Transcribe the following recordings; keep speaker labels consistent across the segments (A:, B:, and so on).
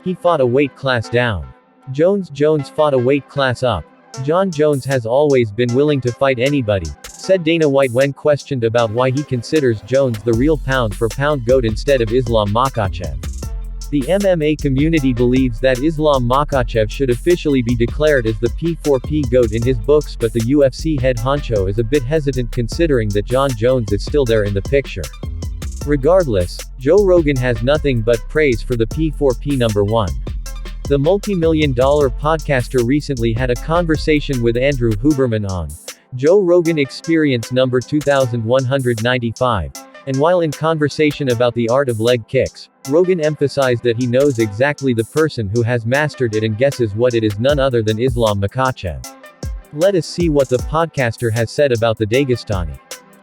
A: He fought a weight class down. Jones fought a weight class up. Jon Jones has always been willing to fight anybody, said Dana White when questioned about why he considers Jones the real pound-for-pound GOAT instead of Islam Makhachev. The MMA community believes that Islam Makhachev should officially be declared as the P4P GOAT in his books, but the UFC head honcho is a bit hesitant considering that Jon Jones is still there in the picture. Regardless, Joe Rogan has nothing but praise for the P4P number 1. The multi-million-dollar podcaster recently had a conversation with Andrew Huberman on Joe Rogan Experience number 2195. And while in conversation about the art of leg kicks, Rogan emphasized that he knows exactly the person who has mastered it and guesses what it is, none other than Islam Makhachev. Let us see what the podcaster has said about the Dagestani.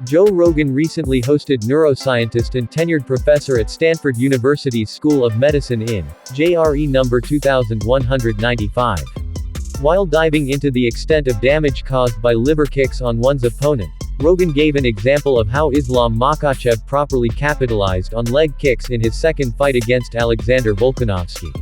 A: Joe Rogan recently hosted neuroscientist and tenured professor at Stanford University's School of Medicine in JRE number 2195. While diving into the extent of damage caused by liver kicks on one's opponent, Rogan gave an example of how Islam Makhachev properly capitalized on leg kicks in his second fight against Alexander Volkanovski.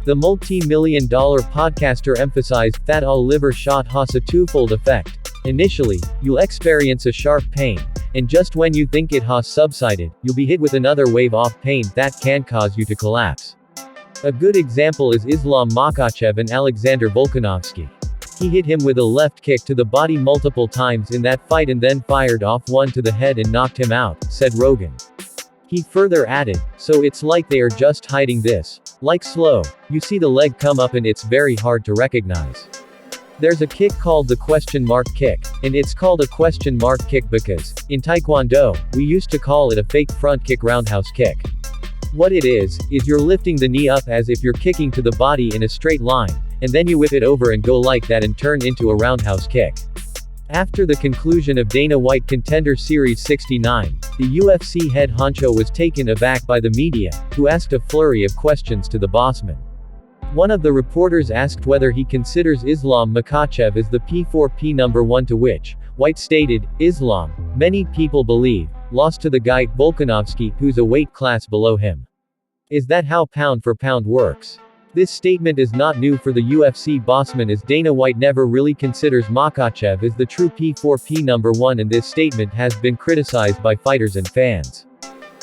A: The multi-million-dollar podcaster emphasized that a liver shot has a twofold effect. Initially, you'll experience a sharp pain, and just when you think it has subsided, you'll be hit with another wave of pain that can cause you to collapse. A good example is Islam Makhachev and Alexander Volkanovski. He hit him with a left kick to the body multiple times in that fight and then fired off one to the head and knocked him out, said Rogan. He further added, so it's like they are just hiding this. Like slow. You see the leg come up and it's very hard to recognize. There's a kick called the question mark kick, and it's called a question mark kick because, in Taekwondo, we used to call it a fake front kick roundhouse kick. What it is you're lifting the knee up as if you're kicking to the body in a straight line, and then you whip it over and go like that and turn into a roundhouse kick. After the conclusion of Dana White Contender Series 69, the UFC head honcho was taken aback by the media, who asked a flurry of questions to the bossman. One of the reporters asked whether he considers Islam Makhachev as the P4P number 1, to which White stated, Islam, many people believe, lost to the guy, Volkanovski, who's a weight class below him. Is that how pound for pound works? This statement is not new for the UFC bossman, as Dana White never really considers Makhachev as the true P4P number 1, and this statement has been criticized by fighters and fans.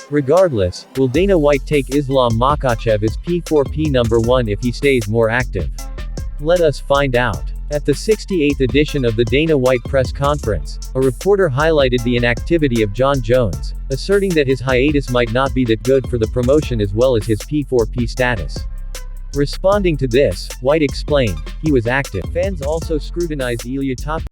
A: Regardless, will Dana White take Islam Makhachev as P4P number 1 if he stays more active? Let us find out. At the 68th edition of the Dana White press conference, a reporter highlighted the inactivity of Jon Jones, asserting that his hiatus might not be that good for the promotion as well as his P4P status. Responding to this, White explained, he was active. Fans also scrutinized Ilya Top.